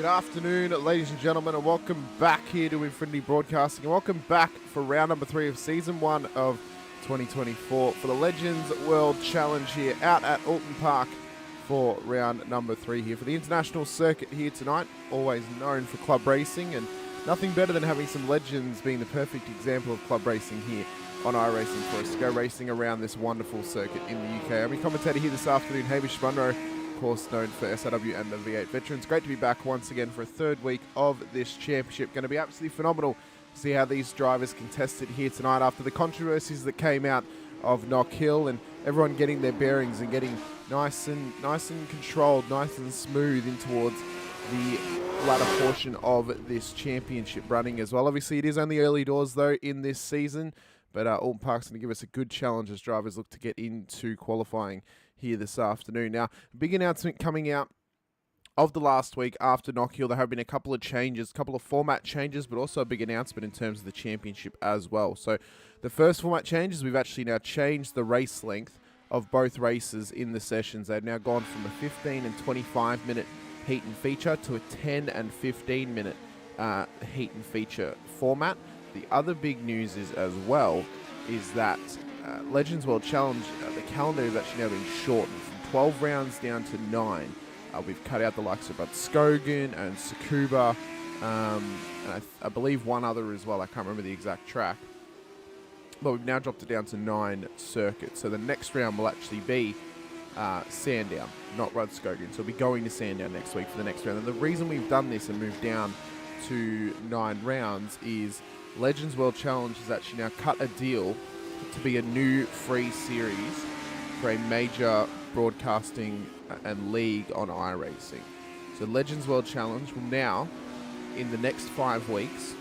afternoon, ladies and gentlemen, and welcome back here to Infinity Broadcasting, and welcome back for round number 3 of Season 1 of 2024 for the Legends World Challenge here out at Oulton Park for round number 3 here for the International Circuit here tonight, always known for club racing, and nothing better than having some legends being the perfect example of club racing here on iRacing for us to go racing around this wonderful circuit in the UK. I'm your commentator here this afternoon, Hamish Munro, of course known for SRW and the V8 Veterans. Great to be back once again for a third week of this championship. Going to be absolutely phenomenal to see how these drivers contest it here tonight after the controversies that came out of Knock Hill and everyone getting their bearings and getting nice and controlled, nice and smooth in towards the latter portion of this championship running as well. Obviously, it is only early doors though in this season, but Oulton Park's going to give us a good challenge as drivers look to get into qualifying here this afternoon. Now, big announcement coming out of the last week after Knock Hill. There have been a couple of changes, a couple of format changes, but also a big announcement in terms of the championship as well. So the first format change is we've actually now changed the race length of both races in the sessions. They've now gone from a 15 and 25 minute heat and feature to a 10 and 15 minute heat and feature format. The other big news is as well is that Legends World Challenge, the calendar has actually now been shortened from 12 rounds down to 9. We've cut out the likes of Skogan and Tsukuba, and I believe one other as well. I can't remember the exact track. But we've now dropped it down to 9 circuits. So the next round will actually be Sandown, not Skogan. So we'll be going to Sandown next week for the next round. And the reason we've done this and moved down to 9 rounds is Legends World Challenge has actually now cut a deal to be a new free series for a major broadcasting and league on iRacing. So Legends World Challenge will now, in the next 5 weeks,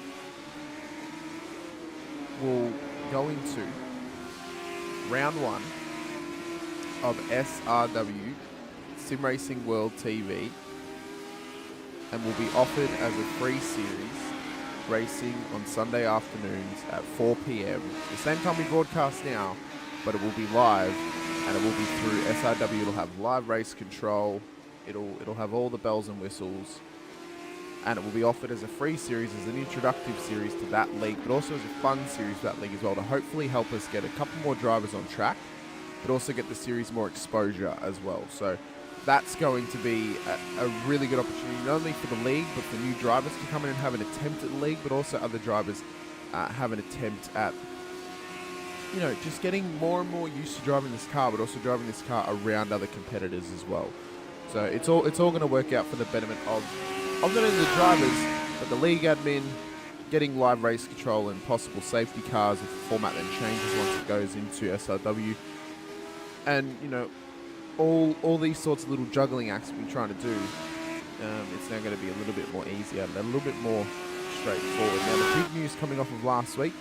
will go into round 1 of SRW Sim Racing World TV and will be offered as a free series racing on Sunday afternoons at 4 p.m. The same time we broadcast now, but it will be live and it will be through SRW. It'll have live race control. It'll have all the bells and whistles, and it will be offered as a free series, as an introductive series to that league, but also as a fun series for that league as well, to hopefully help us get a couple more drivers on track, but also get the series more exposure as well. So that's going to be a really good opportunity, not only for the league, but for new drivers to come in and have an attempt at the league, but also other drivers have an attempt at, you know, just getting more and more used to driving this car, but also driving this car around other competitors as well. So it's all going to work out for the betterment of not only the drivers, but the league admin, getting live race control and possible safety cars if the format then changes once it goes into SRW. And, you know, all these sorts of little juggling acts we've been trying to do, it's now going to be a little bit more easier and a little bit more straightforward. Now, the big news coming off of last week,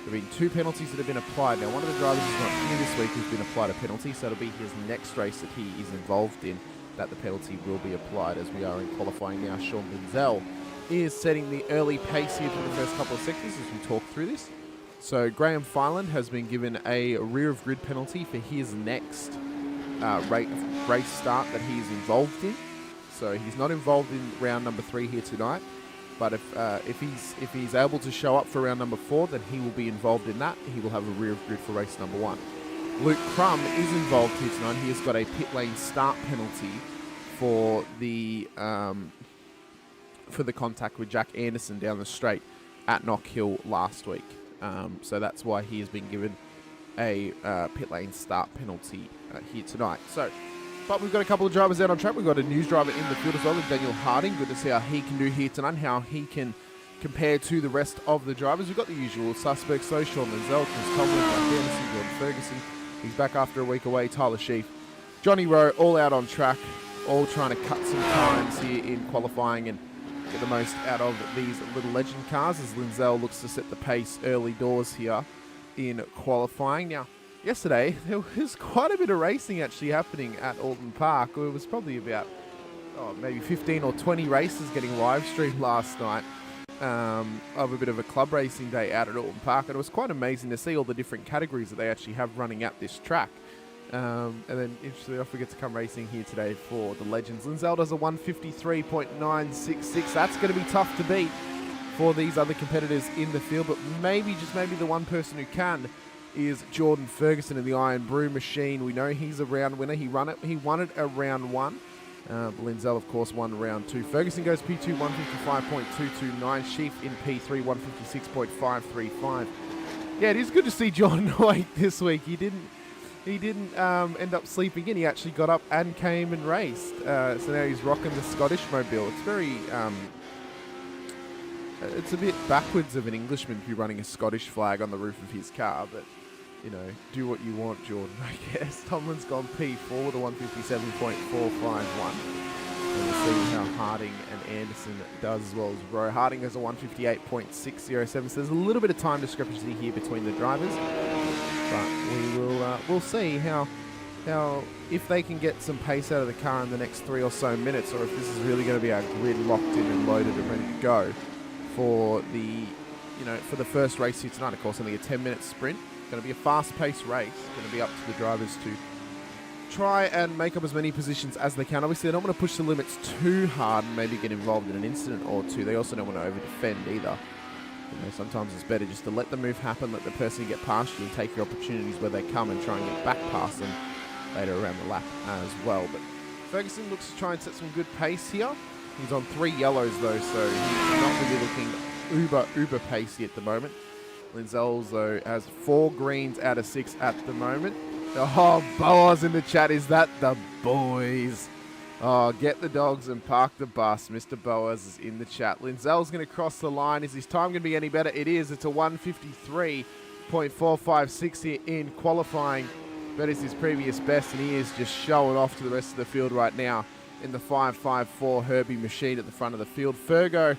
there have been 2 penalties that have been applied. Now, one of the drivers is not here this week who's been applied a penalty, so it'll be his next race that he is involved in that the penalty will be applied, as we are in qualifying now. Sean Lindsell is setting the early pace here for the first couple of sectors as we talk through this. So Graham Filand has been given a rear of grid penalty for his next race start that he is involved in. So he's not involved in round number 3 here tonight, but if he's able to show up for round number 4, then he will be involved in that. He will have a rear of grid for race number 1. Luke Crum is involved here tonight. He has got a pit lane start penalty for the contact with Jack Anderson down the straight at Knock Hill last week. So that's why he has been given a pit lane start penalty here tonight. So, but we've got a couple of drivers out on track. We've got a news driver in the field as well, with Daniel Harding. Good to see how he can do here tonight, how he can compare to the rest of the drivers. We've got the usual suspects, though: Sean Lindsell, Chris Tomlin, Jack Anderson, Gordon Ferguson. He's back after a week away. Tyler Sheaf, Johnny Rowe, all out on track, all trying to cut some times here in qualifying and get the most out of these little legend cars, as Lindsell looks to set the pace early doors here in qualifying. Now, yesterday, there was quite a bit of racing actually happening at Oulton Park. It was probably about maybe 15 or 20 races getting live streamed last night of a bit of a club racing day out at Oulton Park. And it was quite amazing to see all the different categories that they actually have running at this track. And then, interestingly enough, we get to come racing here today for the Legends. Lindsell does a 153.966. That's going to be tough to beat for these other competitors in the field, but maybe, just maybe, the one person who can is Jordan Ferguson in the Iron Brew machine. We know he's a round winner. He won it at round 1. Lindsell, of course, won round 2. Ferguson goes P2, 155.229. Sheaf in P3, 156.535. Yeah, it is good to see John White this week. He didn't end up sleeping in. He actually got up and came and raced. So now he's rocking the Scottish mobile. It's very... it's a bit backwards of an Englishman to be running a Scottish flag on the roof of his car, but, you know, do what you want, Jordan, I guess. Tomlin's gone P4 with a 157.451. And we'll see how Harding and Anderson does as well as Rowe. Harding has a 158.607, so there's a little bit of time discrepancy here between the drivers. But we'll see how if they can get some pace out of the car in the next 3 or so minutes, or if this is really going to be our grid locked in and loaded and ready to go for the first race here tonight. Of course, only a 10-minute sprint. It's going to be a fast-paced race. It's going to be up to the drivers to try and make up as many positions as they can. Obviously, they don't want to push the limits too hard and maybe get involved in an incident or two. They also don't want to over-defend either. You know, sometimes it's better just to let the move happen, let the person get past you, and take your opportunities where they come and try and get back past them later around the lap as well. But Ferguson looks to try and set some good pace here. He's on 3 yellows though, so he's not really looking uber pacey at the moment. Linzells though has 4 greens out of 6 at the moment. Oh, Boaz in the chat. Is that the boys? Oh, get the dogs and park the bus. Mr. Boaz is in the chat. Linzell's going to cross the line. Is his time going to be any better? It is. It's a 153.456 here in qualifying. That is his previous best, and he is just showing off to the rest of the field right now in the 554 Herbie machine at the front of the field. Fergo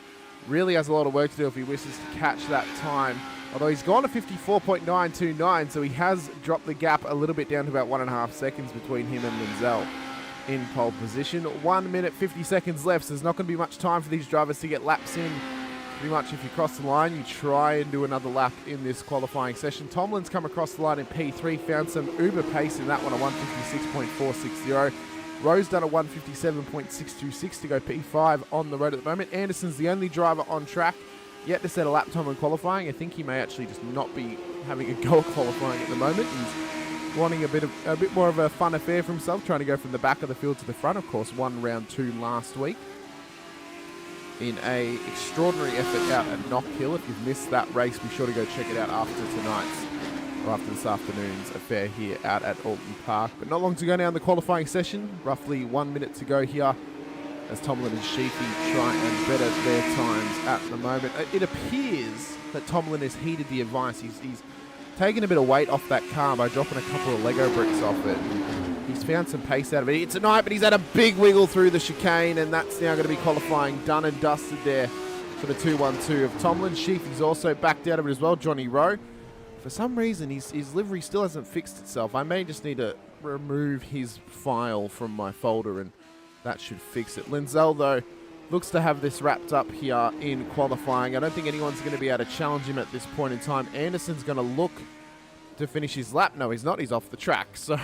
really has a lot of work to do if he wishes to catch that time. Although he's gone to 54.929, so he has dropped the gap a little bit down to about 1.5 seconds between him and Linzell in pole position. 1 minute, 50 seconds left, so there's not going to be much time for these drivers to get laps in. Pretty much if you cross the line, you try and do another lap in this qualifying session. Tomlin's come across the line in P3, found some uber pace in that one, a 156.460. Rowe's done a 157.626 to go P5 on the road at the moment. Anderson's the only driver on track yet to set a lap time in qualifying. I think he may actually just not be having a go at qualifying at the moment. He's wanting a bit more of a fun affair for himself, trying to go from the back of the field to the front. Of course, won round 2 last week in a extraordinary effort out at Knock Hill. If you've missed that race, be sure to go check it out after tonight's, or after this afternoon's affair here out at Oulton Park. But not long to go now in the qualifying session. Roughly 1 minute to go here as Tomlin and Sheafy try and better their times at the moment. It appears that Tomlin has heeded the advice. He's taken a bit of weight off that car by dropping a couple of Lego bricks off it. He's found some pace out of it tonight, but he's had a big wiggle through the chicane, and that's now going to be qualifying done and dusted there for the 2-1-2 of Tomlin. Sheafy's also backed out of it as well, Johnny Rowe. For some reason, his livery still hasn't fixed itself. I may just need to remove his file from my folder, and that should fix it. Linzell, though, looks to have this wrapped up here in qualifying. I don't think anyone's going to be able to challenge him at this point in time. Anderson's going to look to finish his lap. No, he's not. He's off the track. So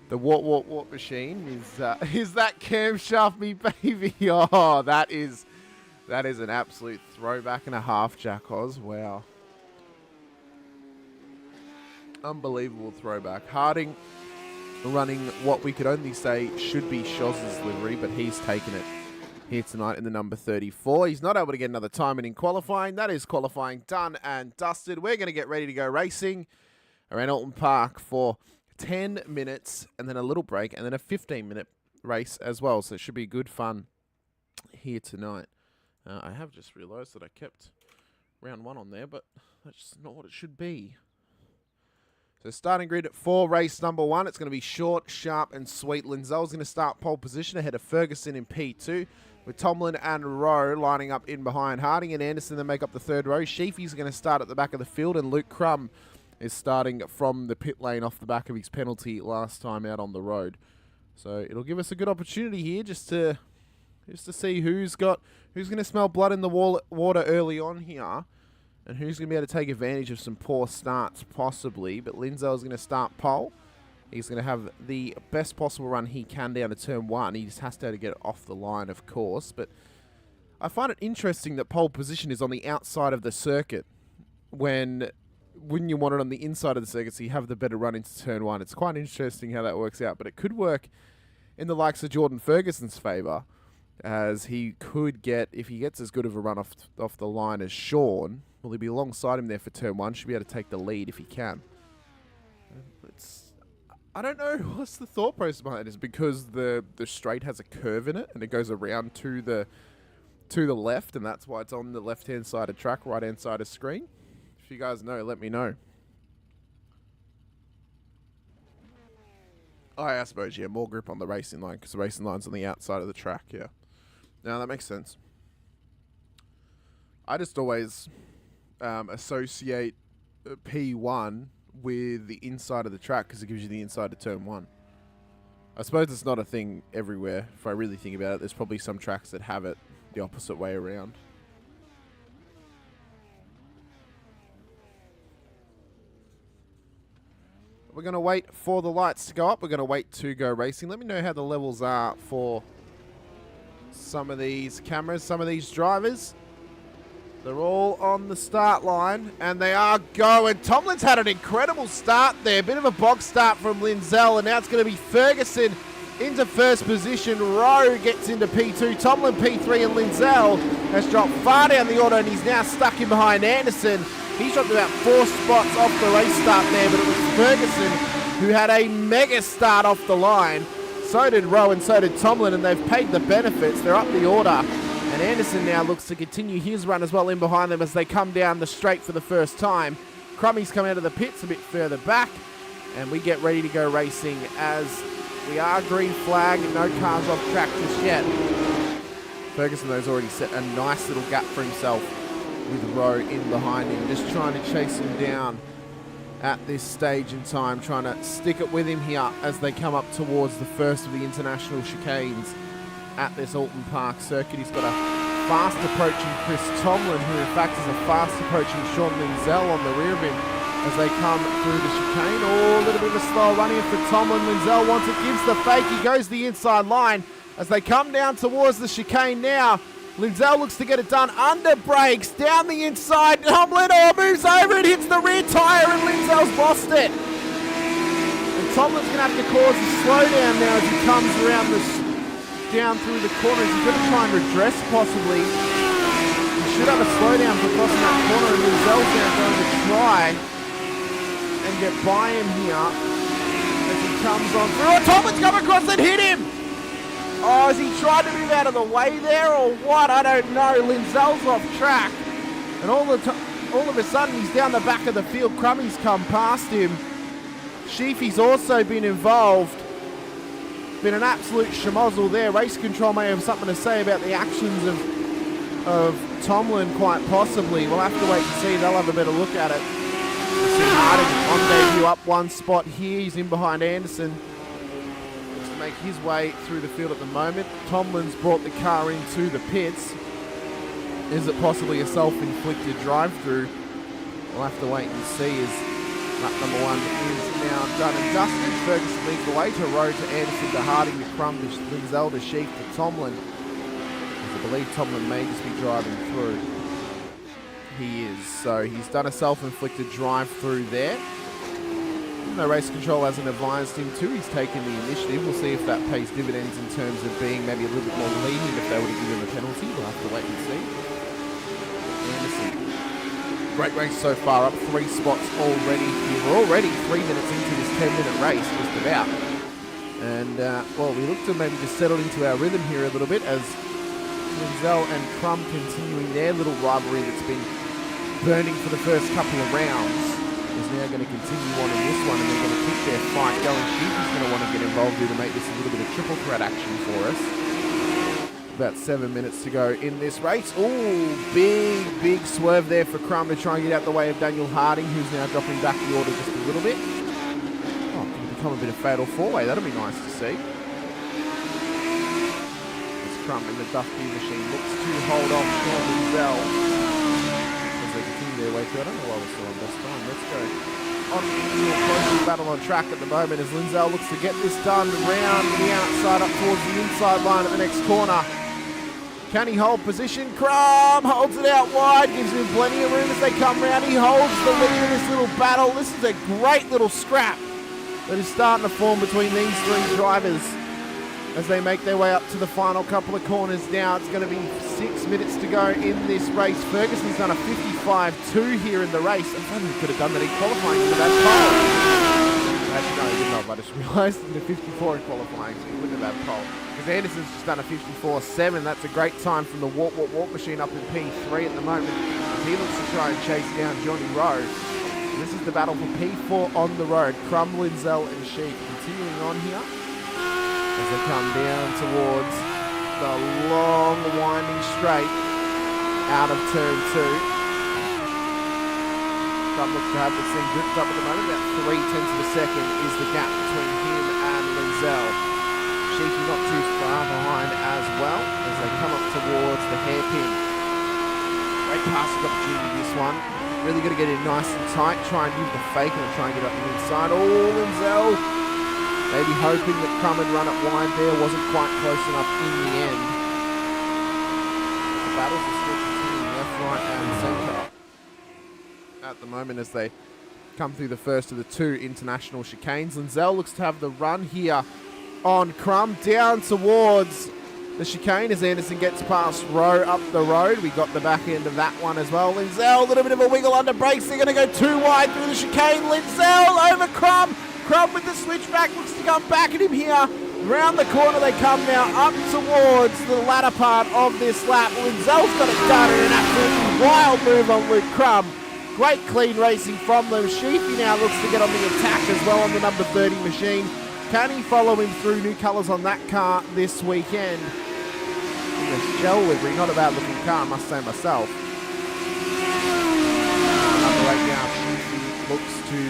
the wart machine is that camshaft, me baby. Oh, that is an absolute throwback and a half, Jack Oz. Wow. Unbelievable throwback. Harding running what we could only say should be Shoz's livery, but he's taken it here tonight in the number 34. He's not able to get another time in qualifying. That is qualifying done and dusted. We're going to get ready to go racing around Oulton Park for 10 minutes and then a little break and then a 15-minute race as well. So it should be good fun here tonight. I have just realised that I kept round 1 on there, but that's not what it should be. So starting grid for race number 1. It's going to be short, sharp, and sweet. Linzell's going to start pole position ahead of Ferguson in P2, with Tomlin and Rowe lining up in behind. Harding and Anderson then make up the third row. Sheafy's going to start at the back of the field, and Luke Crum is starting from the pit lane off the back of his penalty last time out on the road. So it'll give us a good opportunity here just to see who's going to smell blood in the water early on here, and who's going to be able to take advantage of some poor starts, possibly. But Linzell's going to start pole. He's going to have the best possible run he can down to turn 1. He just has to get it off the line, of course. But I find it interesting that pole position is on the outside of the circuit when wouldn't you want it on the inside of the circuit so you have the better run into turn 1. It's quite interesting how that works out, but it could work in the likes of Jordan Ferguson's favour, as he could get, if he gets as good of a run off the line as Sean, will he be alongside him there for turn 1? Should be able to take the lead if he can. I don't know what's the thought process behind it. Is it because the straight has a curve in it and it goes around to the left, and that's why it's on the left-hand side of track, right-hand side of screen? If you guys know, let me know. Oh, I suppose, yeah, more grip on the racing line because the racing line's on the outside of the track, yeah. Now, that makes sense. I just always associate P1 with the inside of the track because it gives you the inside of turn 1. I suppose it's not a thing everywhere. If I really think about it, there's probably some tracks that have it the opposite way around. We're going to wait for the lights to go up. We're going to wait to go racing. Let me know how the levels are for some of these cameras, some of these drivers. They're all on the start line, and they are going. Tomlin's had an incredible start there. Bit of a box start from Lindsell, and now it's going to be Ferguson into first position. Rowe gets into P2. Tomlin P3, and Lindsell has dropped far down the order, and he's now stuck in behind Anderson. He's dropped about 4 spots off the race start there, but it was Ferguson who had a mega start off the line. So did Rowe and so did Tomlin, and they've paid the benefits. They're up the order. And Anderson now looks to continue his run as well in behind them as they come down the straight for the first time. Crummy's come out of the pits a bit further back, and we get ready to go racing as we are green flag and no cars off track just yet. Ferguson, though, has already set a nice little gap for himself with Rowe in behind him, just trying to chase him down at this stage in time, trying to stick it with him here as they come up towards the first of the international chicanes at this Oulton Park circuit. He's got a fast approaching Chris Tomlin, who in fact is a fast approaching Sean Lindsell on the rear of him as they come through the chicane. Oh, a little bit of a slow run here for Tomlin. Lindsell wants it, gives the fake. He goes the inside line as they come down towards the chicane now. Lindsell looks to get it done, under brakes, down the inside. Tomlin moves over and hits the rear tyre, and Lindsell's lost it. And Tomlin's going to have to cause a slowdown now as he comes around down through the corner. He's going to try and redress possibly. He should have a slowdown for crossing that corner, and Lindsell's now going to try and get by him here as he comes on through. Oh, Tomlin's come across and hit him! Oh, has he tried to move out of the way there or what? I don't know. Lindsell's off track. And all of a sudden, he's down the back of the field. Crummy's come past him. Sheafy's also been involved. Been an absolute schmozzle there. Race Control may have something to say about the actions of Tomlin, quite possibly. We'll have to wait and see. They'll have a better look at it. We'll see Harding on debut up one spot here. He's in behind Anderson. Make his way through the field at the moment. Tomlin's brought the car into the pits. Is it possibly a self-inflicted drive-through? We'll have to wait and see as lap number 1 is now done and dusted. Ferguson leads the way to Rowe, to Anderson, to Harding, to Crum, to Lindsell, to Sheaf, to Tomlin. As I believe Tomlin may just be driving through. He is. So he's done a self-inflicted drive-through there. No, Race Control hasn't advised him to. He's taken the initiative. We'll see if that pays dividends in terms of being maybe a little bit more lenient if they were to give him a penalty. We'll have to wait and see. Anderson. Great race so far, up 3 spots already. We're already 3 minutes into this 10-minute race, just about. And, well, we look to maybe just settle into our rhythm here a little bit as Lindsell and Crum continuing their little rivalry that's been burning for the first couple of rounds. Is now going to continue on in this one, and they're going to keep their fight going. Sheafy's going to want to get involved here to make this a little bit of triple threat action for us. About 7 minutes to go in this race. Ooh, big swerve there for Crum to try and get out the way of Daniel Harding, who's now dropping back the order just a little bit. Oh, it can become a bit of fatal four-way. That'll be nice to see. As Crum in the Duff Beer machine looks to hold off Sean Lindsell. Their way through. I don't know why we're still on best time. Let's go. to a closing battle on track at the moment as Lindsay looks to get this done round the outside up towards the inside line at the next corner. Can he hold position? Crumb holds it out wide, gives him plenty of room as they come round. He holds the lead in this little battle. This is a great little scrap that is starting to form between these three drivers as they make their way up to the final couple of corners now. It's going to be 6 minutes to go in this race. Ferguson's done a 55.2 here in the race. I thought he could have done that in qualifying for that pole. Actually, no, he did not, but I just realised he did a 54 in qualifying, so he wouldn't have had pole. Because Anderson's just done a 54.7. That's a great time from the walk machine up in P3 at the moment. He looks to try and chase down Johnny Rowe. This is the battle for P4 on the road. Crumb, Lindsell and Sheik continuing on here as they come down towards the long winding straight out of turn 2. Crumb looks to have this thing gripped up at the moment. About 0.3 of a second is the gap between him and Lindsell. Sheik not too far behind as well as they come up towards the hairpin. Great passing opportunity this one. Really got to get in nice and tight, try and use the fake and try and get up the inside. Oh, Lindsell maybe hoping that Crumb had run it wide there, wasn't quite close enough in the end. The battles are still continuing left, right and centre at the moment as they come through the first of the two international chicanes. Lindsell looks to have the run here on Crumb down towards the chicane as Anderson gets past Rowe up the road. We got the back end of that one as well. Lindsell, a little bit of a wiggle under brakes. They're going to go too wide through the chicane. Lindsell over Crumb. Crumb with the switchback looks to come back at him here. Round the corner they come now up towards the latter part of this lap. Lindsell's got it done in an absolutely wild move on Luke Crumb. Great clean racing from them. Sheepy now looks to get on the attack as well on the number 30 machine. Can he follow him through? New colours on that car this weekend. The shell livery, not a bad looking car, I must say myself. Number 8 now, Sheepy looks to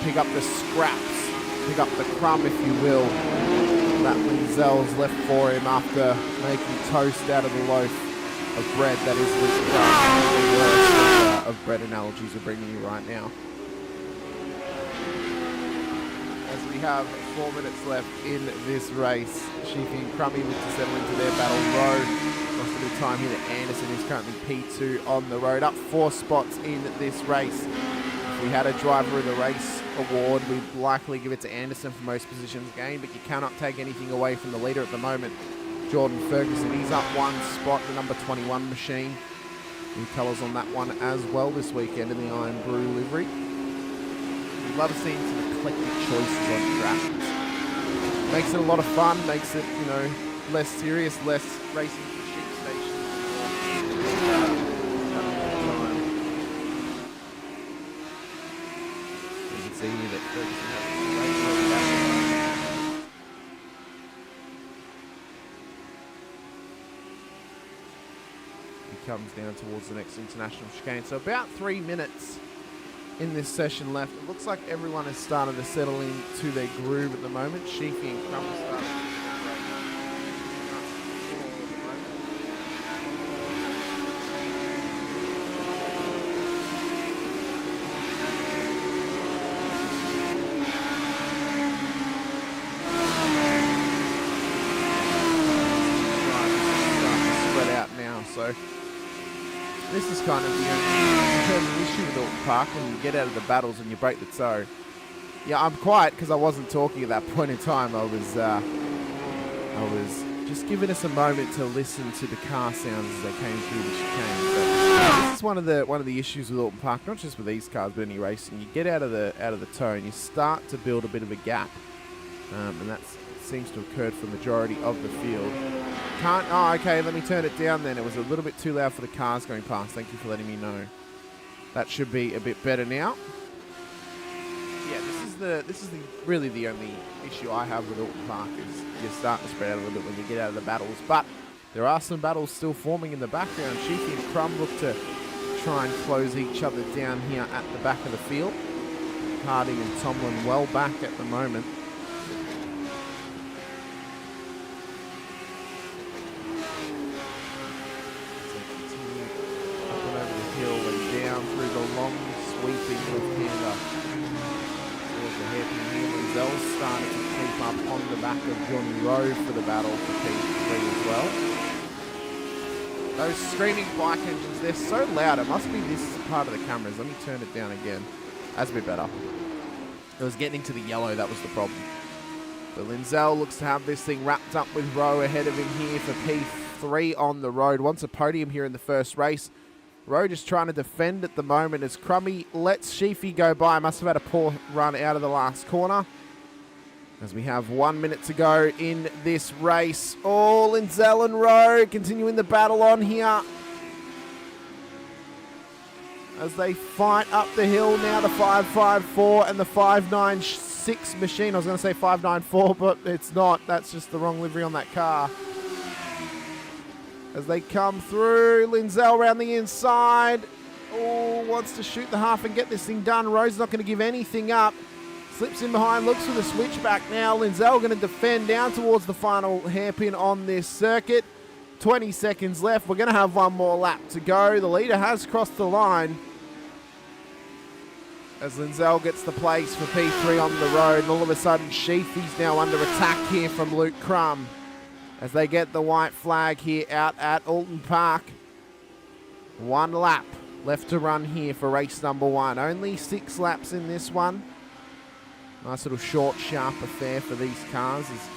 pick up the scraps, pick up the crumb, if you will, that Lindsell's left for him after making toast out of the loaf of bread that is Luke Crumb. The worst of bread analogies we're bringing you right now. As we have 4 minutes left in this race, Sheepy and Crummy look to settle into their battle. Road lost a bit of time here to Anderson, who's currently P2 on the road, up 4 spots in this race. If we had a driver of the race award, we'd likely give it to Anderson for most positions gained, but you cannot take anything away from the leader at the moment, Jordan Ferguson. He's up 1 spot, the number 21 machine. New colours on that one as well this weekend in the Iron Brew livery. We'd love seeing some eclectic choices on track. Makes it a lot of fun, makes it, you know, less serious, less racing for sheep stations. You can see here that Ferguson has he comes down towards the next international chicane. So about 3 minutes in this session left. It looks like everyone has started to settle into their groove at the moment. Sheepy and Crumb are starting to spread out now. So this is kind of the issue with Oulton Park when you get out of the battles and you break the toe. Yeah, I'm quiet because I wasn't talking at that point in time. I was just giving us a moment to listen to the car sounds as they came through the chicane. But this is one of the issues with Oulton Park, not just with these cars but any racing. You get out of the toe and you start to build a bit of a gap, and that seems to have occurred for the majority of the field. Oh, okay, let me turn it down then. It was a little bit too loud for the cars going past. Thank you for letting me know. That should be a bit better now. Yeah, this is really the only issue I have with Oulton Park is you're starting to spread out a little bit when you get out of the battles. But there are some battles still forming in the background. Sheepy and Crumb look to try and close each other down here at the back of the field. Harding and Tomlin well back at the moment. Through the long sweeping left-hander towards the hairpin here. Linzell's starting to creep up on the back of Johnny Rowe for the battle for P3 as well. Those screaming bike engines, they're so loud. It must be this part of the cameras. Let me turn it down again. That's a bit better. It was getting into the yellow, that was the problem. But Linzell looks to have this thing wrapped up with Rowe ahead of him here for P3 on the road. Wants a podium here in the first race. Rowe just trying to defend at the moment as Crummy lets Sheafy go by. Must have had a poor run out of the last corner. As we have 1 minute to go in this race. Oh, Linzell and Rowe continuing the battle on here. As they fight up the hill now, the 554 and the 596 machine. I was going to say 594, but it's not. That's just the wrong livery on that car. As they come through, Linzell around the inside. Oh, wants to shoot the half and get this thing done. Rowe's not going to give anything up. Slips in behind, looks for the switchback now. Linzell going to defend down towards the final hairpin on this circuit. 20 seconds left. We're going to have one more lap to go. The leader has crossed the line. As Linzell gets the place for P3 on the road. And all of a sudden, Sheafy's now under attack here from Luke Crum. As they get the white flag here out at Oulton Park. 1 lap left to run here for race number 1. Only 6 laps in this one. Nice little short, sharp affair for these cars is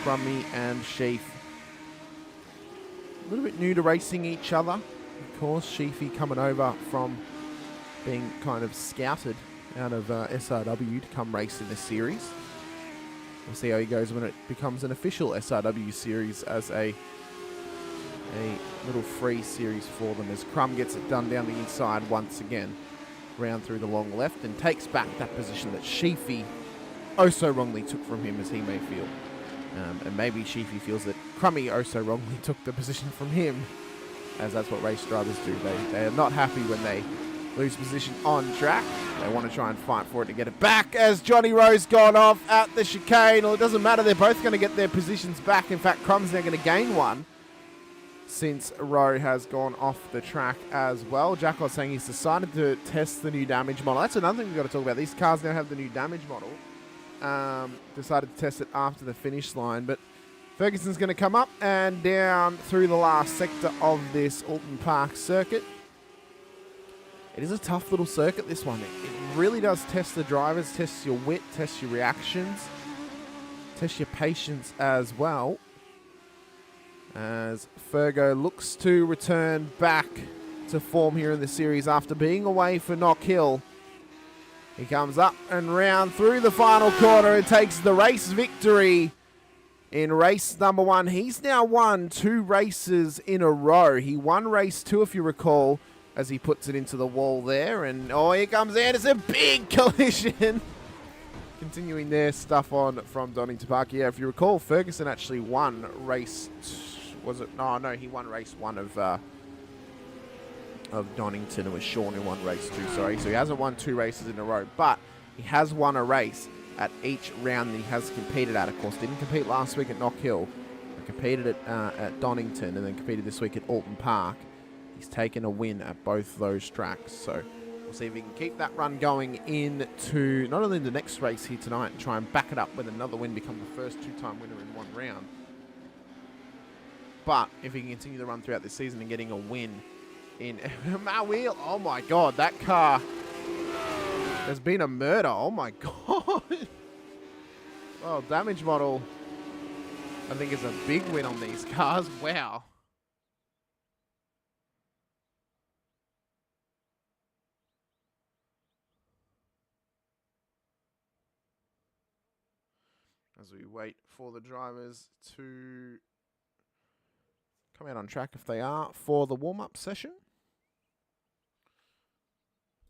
Crummy and Sheaf. A little bit new to racing each other. Of course, Sheafy coming over from being kind of scouted out of SRW to come race in this series. We'll see how he goes when it becomes an official SRW series as a little free series for them as Crum gets it done down the inside once again. Round through the long left and takes back that position that Sheafy oh so wrongly took from him, as he may feel. And maybe Sheafy feels that Crummy oh so wrongly took the position from him, as that's what race drivers do. They are not happy when they lose position on track. They want to try and fight for it to get it back as Johnny Rowe's gone off at the chicane. Well, it doesn't matter. They're both going to get their positions back. In fact, Crum's now going to gain one since Rowe has gone off the track as well. Jack was saying he's decided to test the new damage model. That's another thing we've got to talk about. These cars now have the new damage model. Decided to test it after the finish line. But Ferguson's going to come up and down through the last sector of this Oulton Park circuit. It is a tough little circuit, this one. It really does test the drivers, tests your wit, tests your reactions, tests your patience as well. As Fergo looks to return back to form here in the series after being away for Knock Hill. He comes up and round through the final corner and takes the race victory in race number 1. He's now won 2 races in a row. He won race 2, if you recall, as he puts it into the wall there. And oh, here comes Anderson. Big collision. Continuing their stuff on from Donington Park. Yeah, if you recall, Ferguson actually won race 2. Was it? No, he won race 1 of Donington. It was Sean who won race 2, sorry. So he hasn't won 2 races in a row, but he has won a race at each round that he has competed at. Of course, didn't compete last week at Knock Hill. He competed at Donington and then competed this week at Oulton Park. He's taken a win at both those tracks. So we'll see if he can keep that run going into not only the next race here tonight and try and back it up with another win, become the first 2-time winner in 1 round. But if he can continue the run throughout this season and getting a win in Wheel, oh my God, that car has been a murder. Oh my God. Well, damage model, I think, is a big win on these cars. Wow. As we wait for the drivers to come out on track if they are for the warm-up session.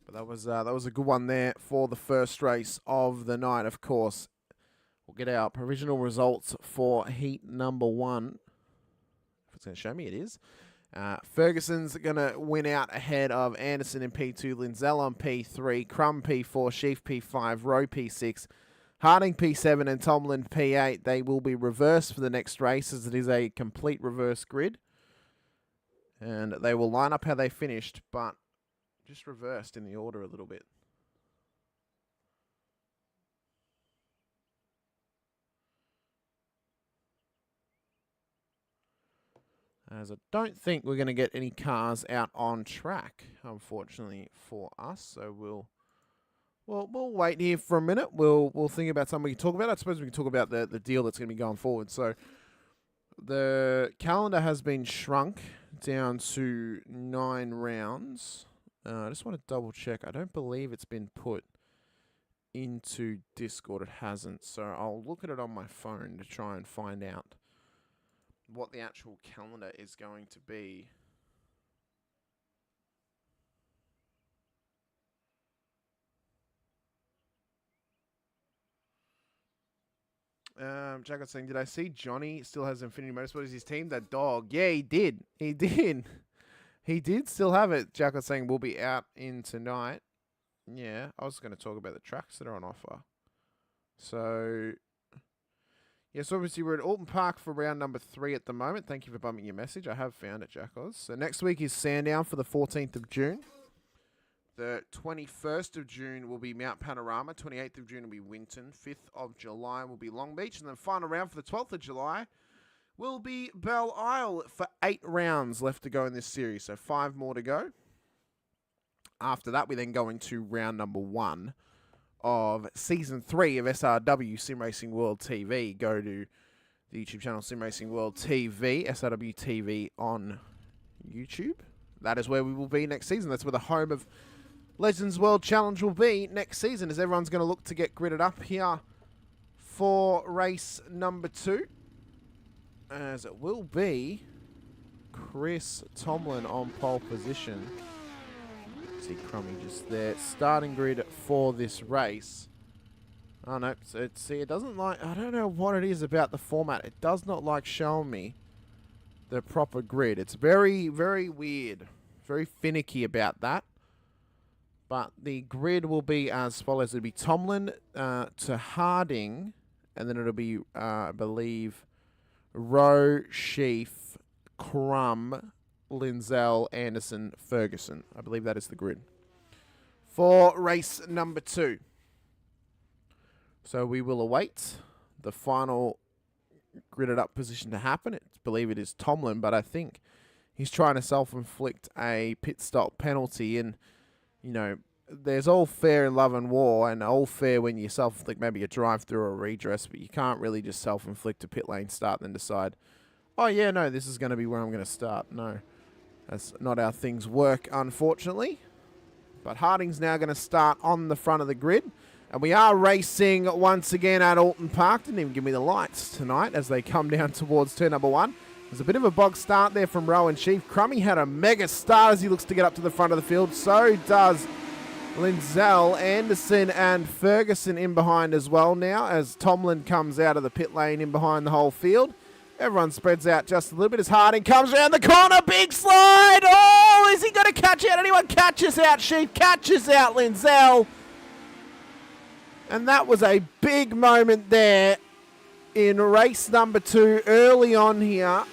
But that was a good one there for the first race of the night. Of course, we'll get our provisional results for heat number 1. If it's going to show me, it is. Ferguson's going to win out ahead of Anderson in P2, Linzell on P3, Crum P4, Sheaf P5, Rowe P6, Harding P7 and Tomlin P8. They will be reversed for the next race as it is a complete reverse grid. And they will line up how they finished, but just reversed in the order a little bit. As I don't think we're going to get any cars out on track, unfortunately for us. So we'll wait here for a minute. We'll think about something we can talk about. I suppose we can talk about the deal that's going to be going forward. So the calendar has been shrunk down to 9 rounds. I just want to double check. I don't believe it's been put into Discord. It hasn't. So I'll look at it on my phone to try and find out what the actual calendar is going to be. Jack was saying, did I see Johnny still has Infinity Motorsport as his team? That dog. Yeah, he did. He did. He did still have it. Jack was saying we'll be out in tonight. Yeah, I was going to talk about the tracks that are on offer. So, yes, obviously we're at Oulton Park for round number 3 at the moment. Thank you for bumping your message. I have found it, Jack Oz. So next week is Sandown for the 14th of June. The 21st of June will be Mount Panorama. 28th of June will be Winton. 5th of July will be Long Beach. And then final round for the 12th of July will be Belle Isle for 8 rounds left to go in this series. So 5 more to go. After that, we then go into round number 1 of Season 3 of SRW Sim Racing World TV. Go to the YouTube channel Sim Racing World TV, SRW TV on YouTube. That is where we will be next season. That's where the home of Legends World Challenge will be next season, as everyone's going to look to get gridded up here for race number 2. As it will be Chris Tomlin on pole position. See Crummy just there. Starting grid for this race. Oh no, so see, it doesn't like, I don't know what it is about the format. It does not like showing me the proper grid. It's very, very weird. Very finicky about that. But the grid will be as follows. It'll be Tomlin to Harding. And then it'll be, I believe, Rowe, Sheaf, Crum, Linzell, Anderson, Ferguson. I believe that is the grid for race number 2. So we will await the final gridded up position to happen. I believe it is Tomlin, but I think he's trying to self-inflict a pit stop penalty. And, you know, there's all fair in love and war, and all fair when you self-inflict maybe a drive-through or a redress, but you can't really just self-inflict a pit lane start and then decide, oh yeah, no, this is going to be where I'm going to start. No, that's not how things work, unfortunately. But Harding's now going to start on the front of the grid. And we are racing once again at Oulton Park. Didn't even give me the lights tonight as they come down towards turn number 1. There's a bit of a bog start there from Rowan Chief. Crummy had a mega start as he looks to get up to the front of the field. So does Linzell, Anderson and Ferguson in behind as well now as Tomlin comes out of the pit lane in behind the whole field. Everyone spreads out just a little bit as Harding comes around the corner. Big slide. Oh, is he going to catch out? Anyone catches out? Sheep catches out Linzell. And that was a big moment there in race number 2 early on here.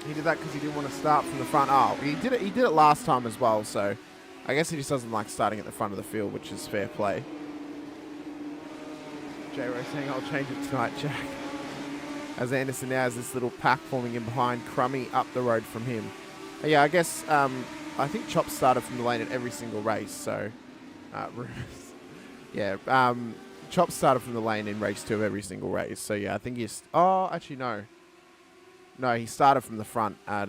He did that because he didn't want to start from the front. Oh, he did it last time as well. So I guess he just doesn't like starting at the front of the field, which is fair play. J-Ro saying, I'll change it tonight, Jack. As Anderson now has this little pack forming in behind Crummy up the road from him. Yeah, I guess, I think Chop started from the lane at every single race, so, yeah, Chop started from the lane in race 2 of every single race, so yeah, I think he's, oh, actually no. No, he started from the front at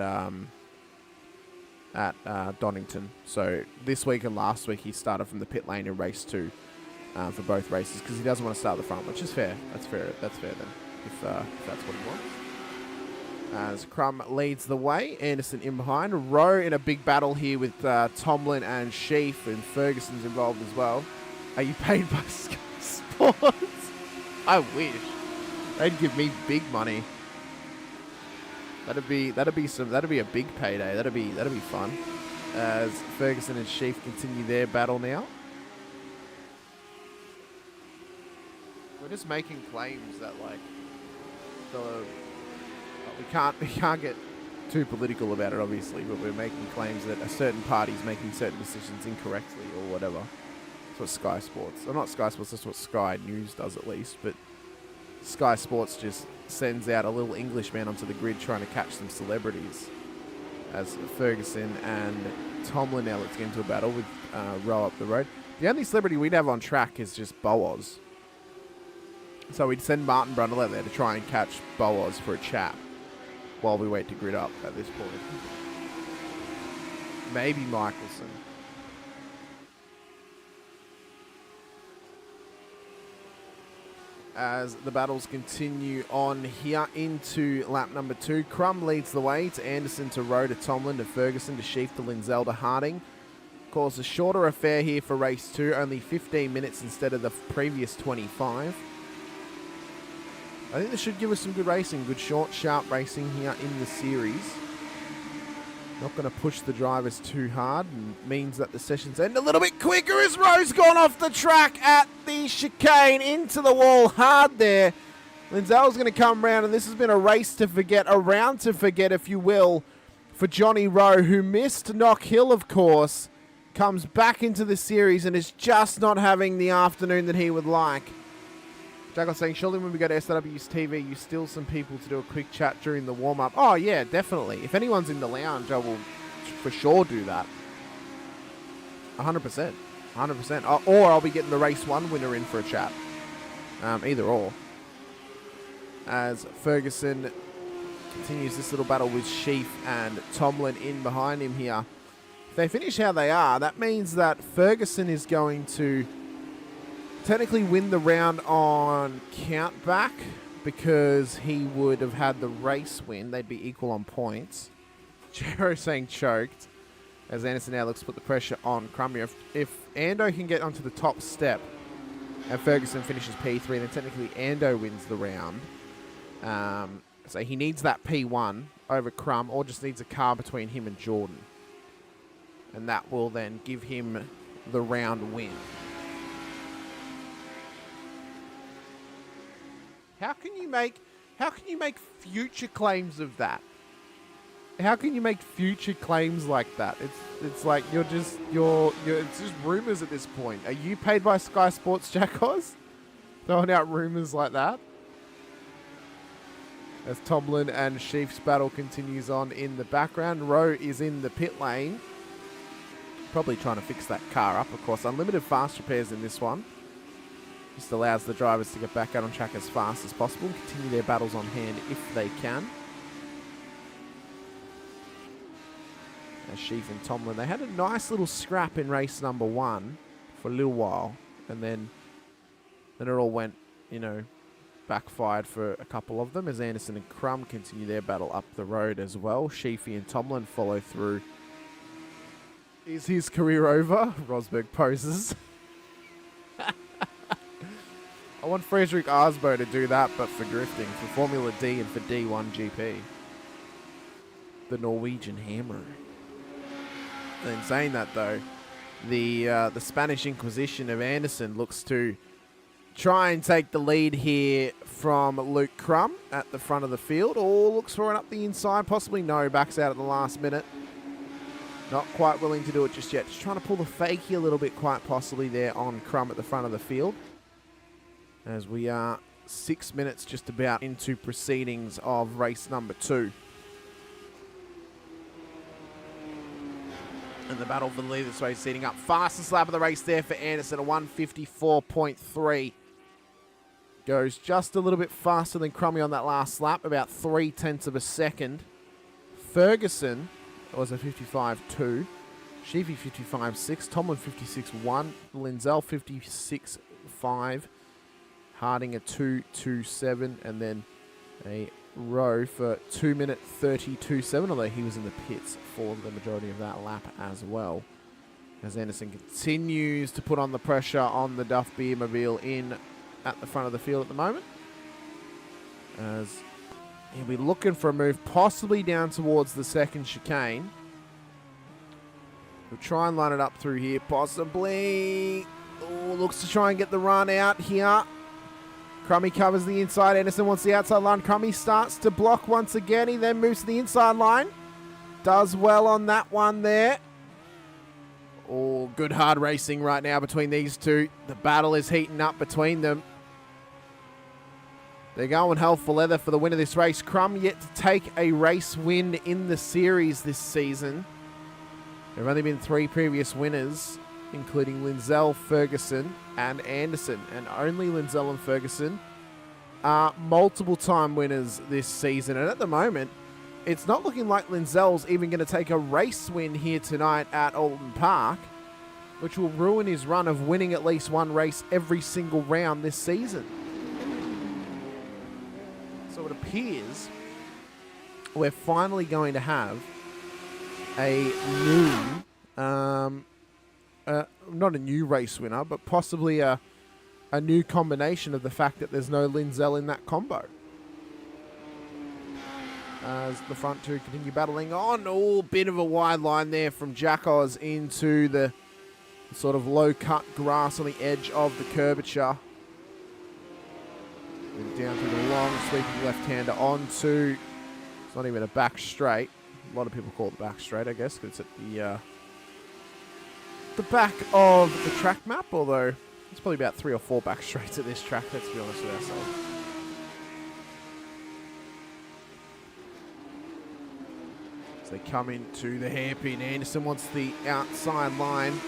Donington, so this week and last week he started from the pit lane in race 2. For both races because he doesn't want to start at the front, which is fair. That's fair then, if that's what he wants. As Crum leads the way, Anderson in behind. Rowe in a big battle here with Tomlin and Sheaf, and Ferguson's involved as well. Are you paid by Sky Sports? I wish they'd give me big money. That'd be a big payday. That'd be fun. As Ferguson and Sheaf continue their battle now. We're just making claims that like we can't get too political about it, obviously, but we're making claims that a certain party's making certain decisions incorrectly or whatever. That's what Sky Sports, or not Sky Sports, that's what Sky News does at least, but Sky Sports just sends out a little Englishman onto the grid trying to catch some celebrities. As Ferguson and Tomlin now let's get into a battle with Row up the road. The only celebrity we'd have on track is just Boaz. So we'd send Martin Brundle out there to try and catch Boaz for a chat while we wait to grid up at this point. Maybe Michelson. As the battles continue on here into lap number 2. Crum leads the way to Anderson, to Rowe, to Tomlin, to Ferguson, to Sheaf, to Linzell, to Harding. Of course, a shorter affair here for race 2, only 15 minutes instead of the previous 25. I think this should give us some good racing, good short, sharp racing here in the series. Not going to push the drivers too hard, and means that the sessions end a little bit quicker as Rowe's gone off the track at the chicane, into the wall hard there. Linzell's going to come round, and this has been a race to forget, a round to forget, if you will, for Johnny Rowe, who missed Knock Hill, of course, comes back into the series and is just not having the afternoon that he would like. Jack was saying, surely when we go to SW's TV, you steal some people to do a quick chat during the warm-up. Oh, yeah, definitely. If anyone's in the lounge, I will for sure do that. 100%. 100%. Or I'll be getting the race 1 winner in for a chat. Either or. As Ferguson continues this little battle with Sheaf and Tomlin in behind him here. If they finish how they are, that means that Ferguson is going to technically win the round on count back, because he would have had the race win. They'd be equal on points. Jero saying choked, as Anderson now looks to put the pressure on Crummy. If Ando can get onto the top step and Ferguson finishes P3, then technically Ando wins the round. So he needs that P1 over Crum, or just needs a car between him and Jordan. And that will then give him the round win. How can you make future claims of that? How can you make future claims like that? It's like it's just rumors at this point. Are you paid by Sky Sports, Jack Oz? Throwing out rumors like that? As Tomlin and Sheaf's battle continues on in the background. Rowe is in the pit lane. Probably trying to fix that car up. Of course, unlimited fast repairs in this one. Just allows the drivers to get back out on track as fast as possible and continue their battles on hand if they can. As Sheaf and Tomlin, they had a nice little scrap in race number 1 for a little while, and then it all went, backfired for a couple of them, as Anderson and Crum continue their battle up the road as well. Sheafy and Tomlin follow through. Is his career over? Rosberg poses. I want Frederick Arsbo to do that, but for drifting, for Formula D and for D1 GP. The Norwegian Hammer. And in saying that, though, the Spanish Inquisition of Anderson looks to try and take the lead here from Luke Crum at the front of the field. Or looks for it up the inside. Possibly no, backs out at the last minute. Not quite willing to do it just yet. Just trying to pull the fakie a little bit, quite possibly, there on Crum at the front of the field. As we are 6 minutes just about into proceedings of race number 2. And the battle for the lead this way is seating up. Fastest lap of the race there for Anderson, a 1:54.3. Goes just a little bit faster than Crummy on that last lap, about 0.3 of a second. Ferguson was a 55.2. Sheafy 55.6. Tomlin 56.1. Linzell 56.5. Harding a 2:27, and then a Rowe for 2 minute 32.7, although he was in the pits for the majority of that lap as well. As Anderson continues to put on the pressure on the Duff Beer Mobile in at the front of the field at the moment. As he'll be looking for a move, possibly down towards the second chicane. We'll try and line it up through here, possibly. Oh, looks to try and get the run out here. Crummy covers the inside. Anderson wants the outside line. Crummy starts to block once again. He then moves to the inside line. does well on that one there. Oh, good hard racing right now between these two. The battle is heating up between them. They're going hell for leather for the win of this race. Crumb yet to take a race win in the series this season. There have only been 3 previous winners, including Linzell, Ferguson, and Anderson. And only Linzell and Ferguson are multiple-time winners this season. And at the moment, it's not looking like Linzell's even going to take a race win here tonight at Oulton Park, which will ruin his run of winning at least one race every single round this season. So it appears we're finally going to have a new, not a new race winner, but possibly a new combination of the fact that there's no Linzell in that combo. As the front two continue battling on. Oh, bit of a wide line there from Jack Oz into the sort of low-cut grass on the edge of the curvature. Down through the long sweeping left-hander onto, it's not even a back straight. A lot of people call it the back straight, I guess, because it's at the back of the track map, although it's probably about 3 or 4 back straights at this track, let's be honest with ourselves. As they come into the hairpin, Anderson wants the outside line.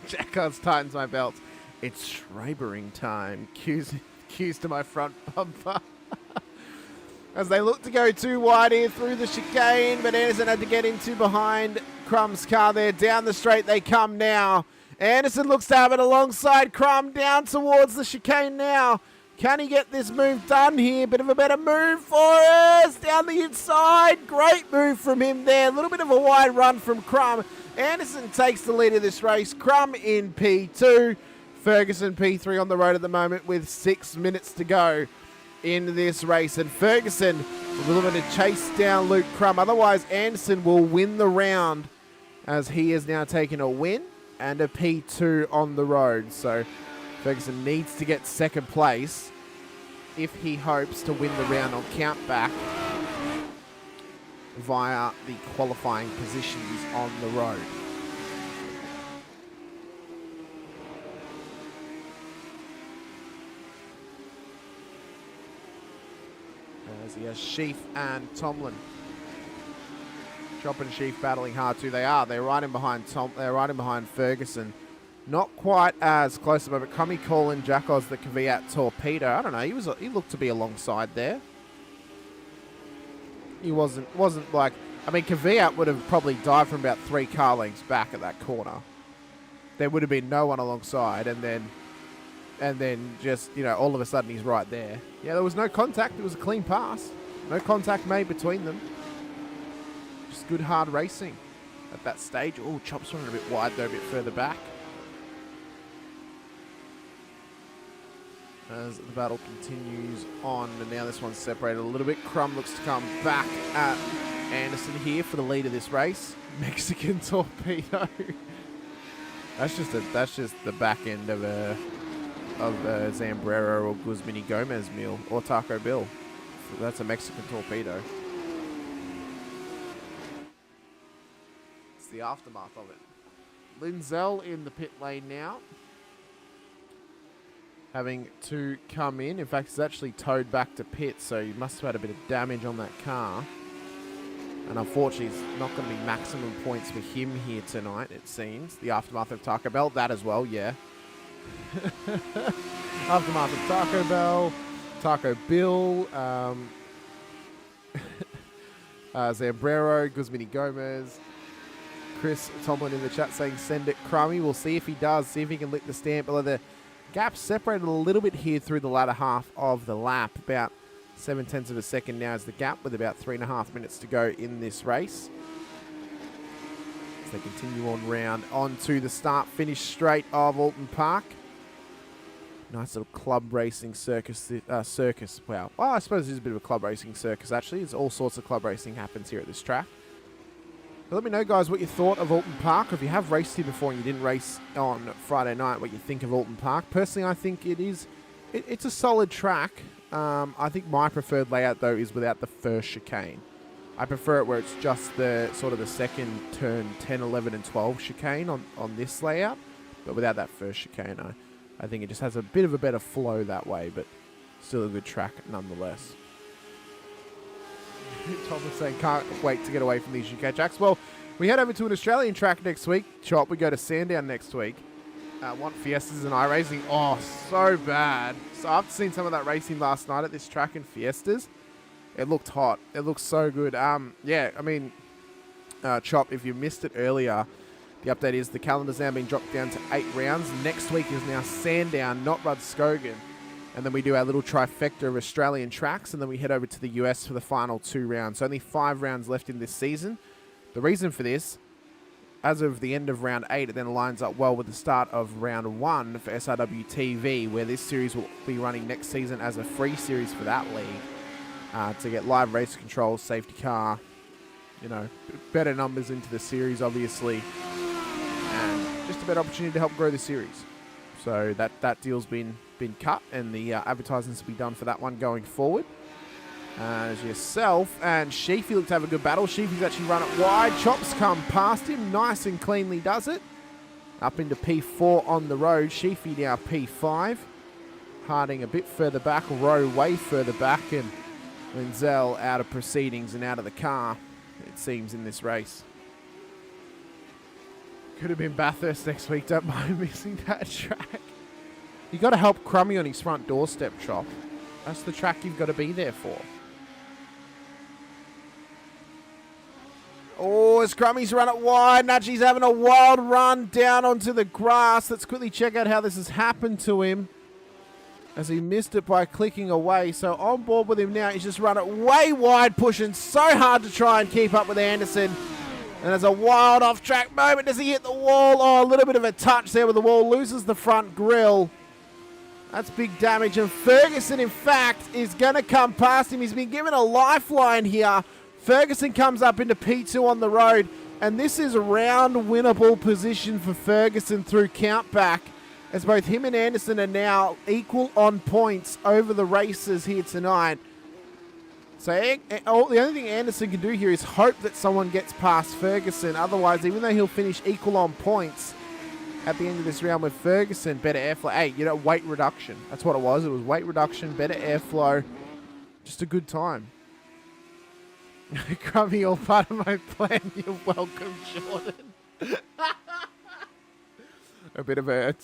Jack Oz tightens my belt. It's Schreibering time. Cues to my front bumper. As they look to go too wide here through the chicane, but Anderson had to get into behind Crumb's car there. Down the straight they come now. Anderson looks to have it alongside Crumb down towards the chicane now. Can he get this move done here? Bit of a better move for us. Down the inside. Great move from him there. A little bit of a wide run from Crumb. Anderson takes the lead of this race. Crumb in P2. Ferguson P3 on the road at the moment with 6 minutes to go in this race. And Ferguson will look to chase down Luke Crumb. Otherwise, Anderson will win the round as he has now taken a win and a P2 on the road. So Ferguson needs to get second place if he hopes to win the round on countback via the qualifying positions on the road. As he has Sheaf and Tomlin. Chop and Sheaf battling hard too. They are. They're right in behind They're right in behind Ferguson. Not quite as close to the moment. Crummy calling Jack Oz the Kvyat torpedo. I don't know. He looked to be alongside there. He wasn't like. I mean, Kvyat would have probably died from about 3 car lengths back at that corner. There would have been no one alongside, and then just, you know, all of a sudden he's right there. Yeah, there was no contact. It was a clean pass. No contact made between them. Just good hard racing at that stage. Oh, Chop's running a bit wide though, a bit further back. As the battle continues on, and now this one's separated a little bit. Crumb looks to come back at Anderson here for the lead of this race. Mexican torpedo. That's just the back end of a Zambrero or Guzmini Gomez meal, or Taco Bill. So that's a Mexican torpedo. It's the aftermath of it. Linzell in the pit lane now, having to come in. In fact, it's actually towed back to pit, so he must have had a bit of damage on that car. And unfortunately, it's not going to be maximum points for him here tonight, it seems. The aftermath of Taco Bell, that as well, yeah. Aftermath of Taco Bell, Taco Bill, Zambrero, Guzmini Gomez, Chris Tomlin in the chat saying send it Crummy. We'll see if he does, see if he can lick the stamp. Although the gap separated a little bit here through the latter half of the lap. About 0.7 of a second now is the gap, with about 3.5 minutes to go in this race. As they continue on to the start-finish straight of Oulton Park. Nice little club racing circus. Wow. Well, I suppose it is a bit of a club racing circus, actually. There's all sorts of club racing happens here at this track. But let me know, guys, what you thought of Oulton Park. If you have raced here before and you didn't race on Friday night, what you think of Oulton Park. Personally, I think it's a solid track. I think my preferred layout, though, is without the first chicane. I prefer it where it's just the sort of the second turn 10, 11 and 12 chicane on this layout. But without that first chicane, I think it just has a bit of a better flow that way, but still a good track nonetheless. Tom was saying, can't wait to get away from these UK tracks. Well, we head over to an Australian track next week. Chop, we go to Sandown next week. Want Fiestas and iRacing. Oh, so bad. So I've seen some of that racing last night at this track in Fiestas. It looked hot. It looked so good. Yeah, I mean, Chop, if you missed it earlier, the update is the calendar's now been dropped down to 8 rounds. Next week is now Sandown, not Rudskogan. And then we do our little trifecta of Australian tracks, and then we head over to the US for the final 2 rounds. So only 5 rounds left in this season. The reason for this, as of the end of round 8, it then lines up well with the start of round 1 for SRW TV, where this series will be running next season as a free series for that league. To get live race controls, safety car, better numbers into the series, obviously, and just a better opportunity to help grow the series. So that deal's been cut, and the advertisements will be done for that one going forward. As yourself and Sheafy look to have a good battle. Sheafy's actually run it wide. Chops come past him. Nice and cleanly does it. Up into P4 on the road. Sheafy now P5. Harding a bit further back. Rowe way further back. And Linzell out of proceedings and out of the car, it seems, in this race. Could have been Bathurst next week. Don't mind missing that track. You got to help Crummy on his front doorstep, Chop. That's the track you've got to be there for. Oh, as Crummy's run it wide. Nudgie's having a wild run down onto the grass. Let's quickly check out how this has happened to him, as he missed it by clicking away. So on board with him now. He's just run it way wide, pushing so hard to try and keep up with Anderson. And there's a wild off-track moment. Does he hit the wall? Oh, a little bit of a touch there with the wall. Loses the front grille. That's big damage. And Ferguson, in fact, is going to come past him. He's been given a lifeline here. Ferguson comes up into P2 on the road. And this is round winnable position for Ferguson through countback, as both him and Anderson are now equal on points over the races here tonight. So the only thing Anderson can do here is hope that someone gets past Ferguson. Otherwise, even though he'll finish equal on points at the end of this round with Ferguson, better airflow. Hey, weight reduction. That's what it was. It was weight reduction, better airflow. Just a good time. Crummy, all part of my plan. You're welcome, Jordan. A bit of a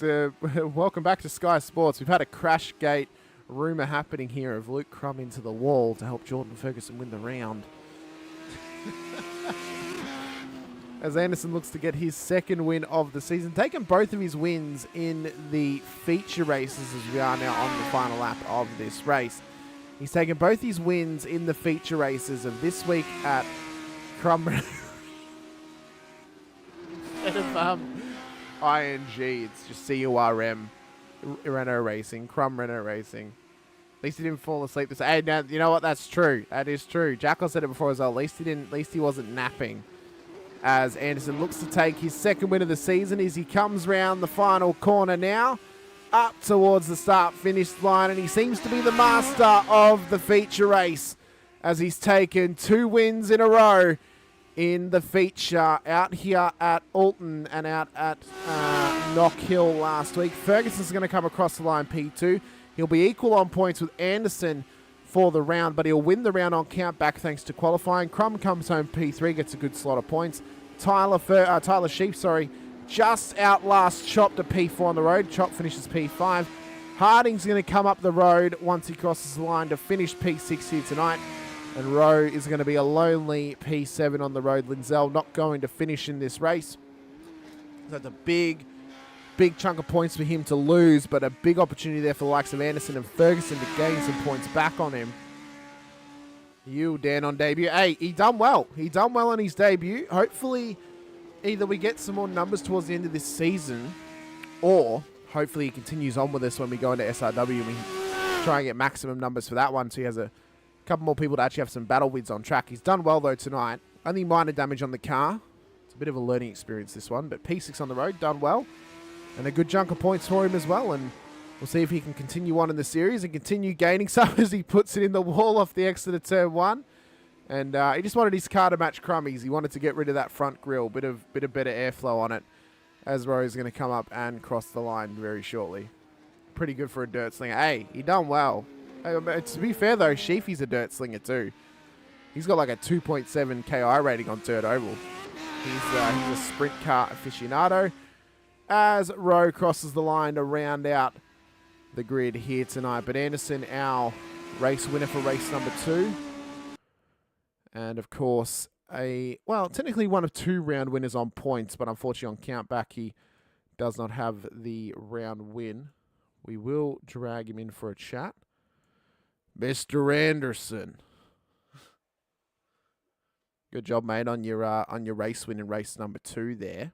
welcome back to Sky Sports. We've had a crash gate rumour happening here of Luke Crum into the wall to help Jordan Ferguson win the round. As Anderson looks to get his second win of the season, taking both of his wins in the feature races as we are now on the final lap of this race. He's taken both his wins in the feature races of this week at Crum instead of ING, it's just CURM Renault Racing, Crum Renault Racing. At least he didn't fall asleep. Hey, now you know what? That's true. That is true. Jackal said it before as well. At least he wasn't napping. As Anderson looks to take his second win of the season as he comes round the final corner now, up towards the start-finish line, and he seems to be the master of the feature race as he's taken 2 wins in a row in the feature out here at Oulton and out at Knock Hill last week. Ferguson's going to come across the line P2. He'll be equal on points with Anderson for the round, but he'll win the round on countback thanks to qualifying. Crum comes home P3, gets a good slot of points. Tyler Sheep, just outlast Chop to P4 on the road. Chop finishes P5. Harding's going to come up the road once he crosses the line to finish P6 here tonight. And Rowe is going to be a lonely P7 on the road. Linzell not going to finish in this race. So it's a big chunk of points for him to lose, but a big opportunity there for the likes of Anderson and Ferguson to gain some points back on him. Dan on debut. Hey, he done well. He done well on his debut. Hopefully, either we get some more numbers towards the end of this season, or hopefully he continues on with us when we go into SRW and we try and get maximum numbers for that one, so he has a couple more people to actually have some battle wins on track. He's done well, though, tonight. Only minor damage on the car. It's a bit of a learning experience, this one, but P6 on the road, done well. And a good chunk of points for him as well, and we'll see if he can continue on in the series and continue gaining some as he puts it in the wall off the exit of turn 1. And he just wanted his car to match Crummy's. He wanted to get rid of that front grille, bit of better airflow on it, as Rory's going to come up and cross the line very shortly. Pretty good for a dirt slinger. Hey, he done well. To be fair though, Sheafy's a dirt slinger too. He's got like a 2.7 KI rating on dirt oval. He's a sprint car aficionado. As Rowe crosses the line to round out the grid here tonight. But Anderson, our race winner for race number 2. And of course, technically one of 2 round winners on points, but unfortunately on count back, he does not have the round win. We will drag him in for a chat. Mr. Anderson. Good job, mate, on your race win in race number 2 there.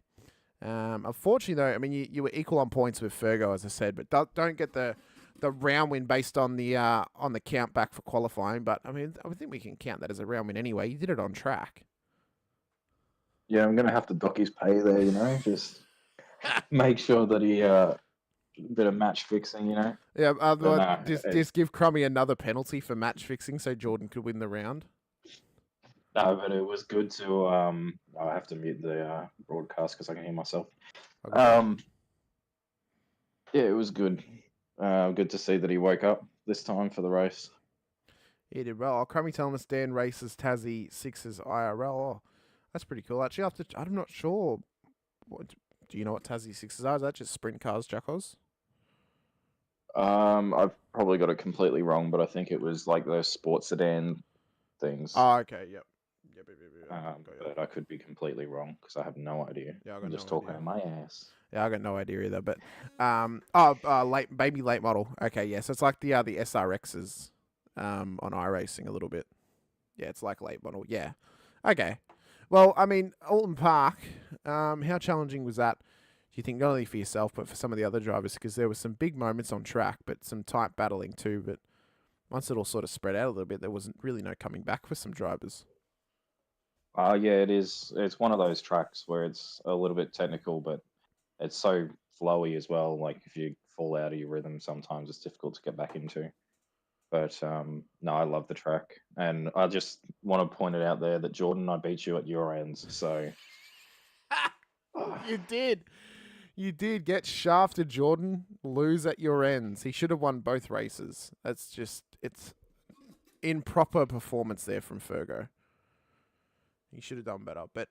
Unfortunately, though, I mean, you were equal on points with Fergo, as I said, but don't get the round win based on the count back for qualifying. But I mean, I think we can count that as a round win anyway. You did it on track. Yeah, I'm gonna have to dock his pay there. Just make sure that he bit of match fixing, Yeah, otherwise, just give Crummy another penalty for match fixing so Jordan could win the round. No, but it was good to. I have to mute the broadcast because I can hear myself. Okay. Yeah, it was good. Good to see that he woke up this time for the race. He did well. Crummy telling us Dan races Tassie 6's IRL. Oh, that's pretty cool. Actually, I'm not sure. Do you know what Tassie 6's are? Is that just sprint cars, Jackos? I've probably got it completely wrong, but I think it was like those sports sedan things. Oh, okay, yep. But I could be completely wrong because I have no idea. Yeah, I'm just talking out my ass. Yeah, I got no idea either. But late model. Okay, yeah. So it's like the SRXs on iRacing a little bit. Yeah, it's like late model. Yeah. Okay. Well, I mean, Oulton Park. How challenging was that? Do you think not only for yourself but for some of the other drivers? Because there were some big moments on track, but some tight battling too. But once it all sort of spread out a little bit, there wasn't really no coming back for some drivers. Yeah, it is. It's one of those tracks where it's a little bit technical, but it's so flowy as well. Like if you fall out of your rhythm, sometimes it's difficult to get back into. But no, I love the track, and I just want to point it out there that Jordan, I beat you at your ends. So you did. You did get shafted, Jordan. Lose at your ends. He should have won both races. It's improper performance there from Fergo. He should have done better. But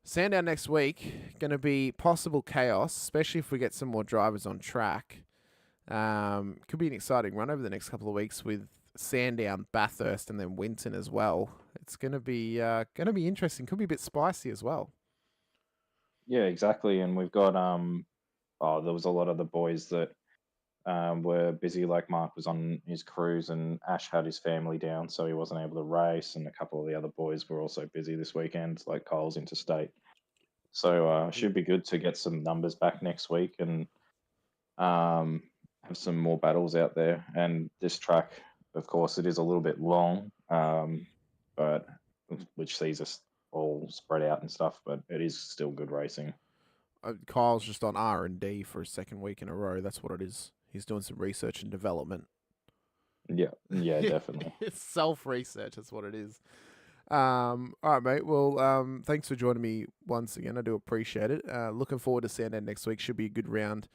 Sandown next week, going to be possible chaos, especially if we get some more drivers on track. Could be an exciting run over the next couple of weeks with Sandown, Bathurst, and then Winton as well. It's going to be interesting. Could be a bit spicy as well. Yeah, exactly. And we've got there was a lot of the boys that were busy. Like Mark was on his cruise, and Ash had his family down, so he wasn't able to race. And a couple of the other boys were also busy this weekend, like Kyle's interstate. So should be good to get some numbers back next week and have some more battles out there. And this track, of course, it is a little bit long, but which sees us all spread out and stuff. But it is still good racing. Kyle's just on R&D for a second week in a row. That's what it is. He's doing some research and development. Yeah, definitely. It's self-research. That's what it is. All right, mate. Well, thanks for joining me once again. I do appreciate it. Looking forward to Sandown next week. Should be a good round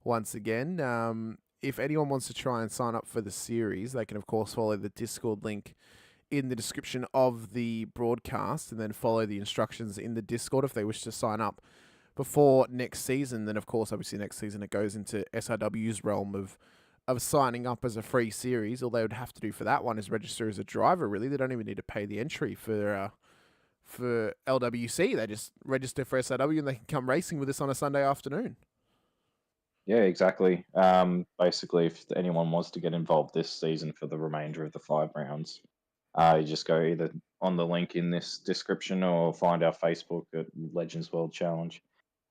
once again. If anyone wants to try and sign up for the series, they can, of course, follow the Discord link in the description of the broadcast and then follow the instructions in the Discord if they wish to sign up before next season. Then, of course, obviously next season it goes into SRW's realm of signing up as a free series. All they would have to do for that one is register as a driver, really. They don't even need to pay the entry for LWC. They just register for SRW and they can come racing with us on a Sunday afternoon. Yeah, exactly. Basically, if anyone wants to get involved this season for the remainder of the 5 rounds, you just go either on the link in this description or find our Facebook at Legends World Challenge.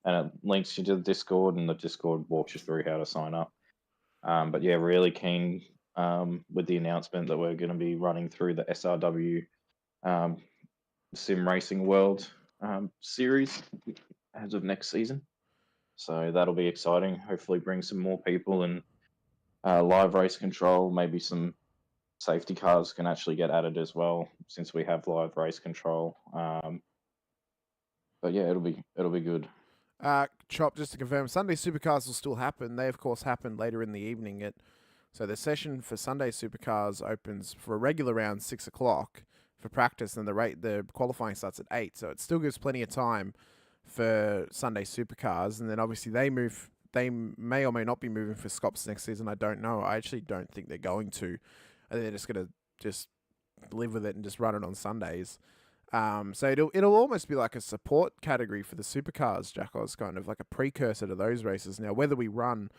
And it links you to the Discord, and the Discord walks you through how to sign up. But yeah, really keen with the announcement that we're going to be running through the SRW Sim Racing World series as of next season. So that'll be exciting. Hopefully bring some more people and live race control, maybe some safety cars can actually get added as well, since we have live race control. But yeah, it'll be good. Chop, just to confirm, Sunday Supercars will still happen. They, of course, happen later in the evening. So the session for Sunday Supercars opens for a regular round 6 o'clock for practice, and the qualifying starts at 8. So it still gives plenty of time for Sunday Supercars, and then obviously they move. They may or may not be moving for Scops next season. I don't know. I actually don't think they're going to. I think they're just going to just live with it and just run it on Sundays. So it'll almost be like a support category for the supercars, Jackos, kind of like a precursor to those races. Now, whether we run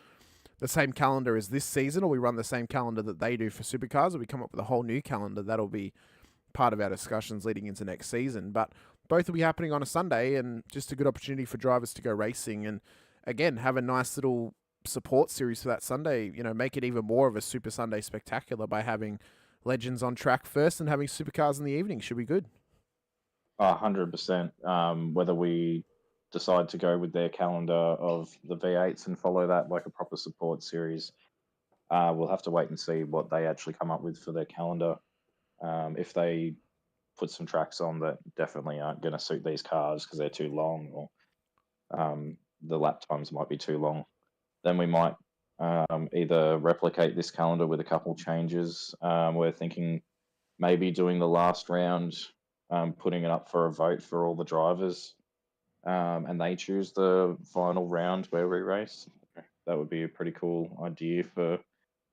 the same calendar as this season or we run the same calendar that they do for supercars, or we come up with a whole new calendar, that'll be part of our discussions leading into next season. But both will be happening on a Sunday, and just a good opportunity for drivers to go racing and, again, have a nice little support series for that Sunday. You know, make it even more of a Super Sunday spectacular by having legends on track first and having supercars in the evening. Should be good. 100%. Whether we decide to go with their calendar of the V8s and follow that like a proper support series, we'll have to wait and see what they actually come up with for their calendar. If they put some tracks on that definitely aren't going to suit these cars because they're too long, or the lap times might be too long, then we might either replicate this calendar with a couple changes. We're thinking maybe doing the last round, putting it up for a vote for all the drivers, and they choose the final round where we race. That would be a pretty cool idea for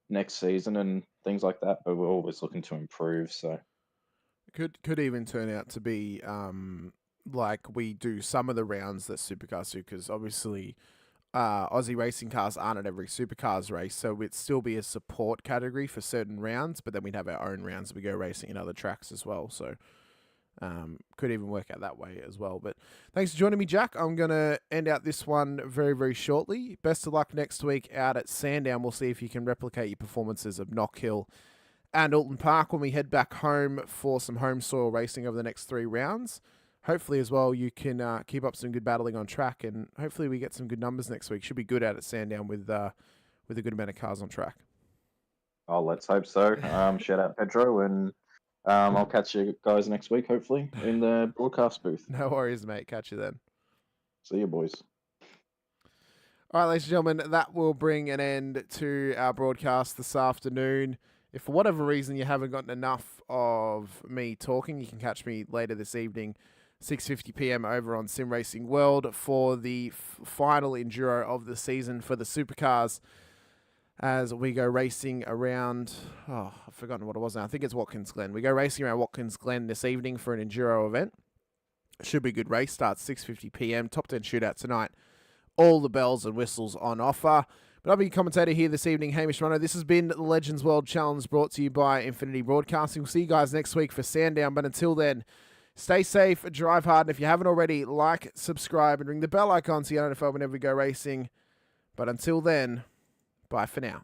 next season and things like that, but we're always looking to improve. So could even turn out to be like we do some of the rounds that supercars do, because obviously Aussie racing cars aren't at every supercars race, so it'd still be a support category for certain rounds, but then we'd have our own rounds we go racing in other tracks as well. So could even work out that way as well. But thanks for joining me, Jack. I'm going to end out this one very, very shortly. Best of luck next week out at Sandown. We'll see if you can replicate your performances of Knock Hill and Oulton Park when we head back home for some home soil racing over the next 3 rounds. Hopefully as well you can keep up some good battling on track, and hopefully we get some good numbers next week. Should be good out at Sandown with a good amount of cars on track. Oh, let's hope so. Shout out Pedro, and I'll catch you guys next week, hopefully, in the broadcast booth. No worries, mate. Catch you then. See you, boys. All right, ladies and gentlemen, that will bring an end to our broadcast this afternoon. If for whatever reason you haven't gotten enough of me talking, you can catch me later this evening, 6:50 p.m. over on Sim Racing World for the final enduro of the season for the supercars, as we go racing around, I've forgotten what it was now. I think it's Watkins Glen. We go racing around Watkins Glen this evening for an enduro event. Should be a good race. Starts 6:50 p.m. Top 10 shootout tonight. All the bells and whistles on offer. But I'll be commentator here this evening, Hamish Munro. This has been the Legends World Challenge brought to you by Infinity Broadcasting. We'll see you guys next week for Sandown. But until then, stay safe, drive hard. And if you haven't already, like, subscribe, and ring the bell icon so you don't know whenever we go racing. But until then, bye for now.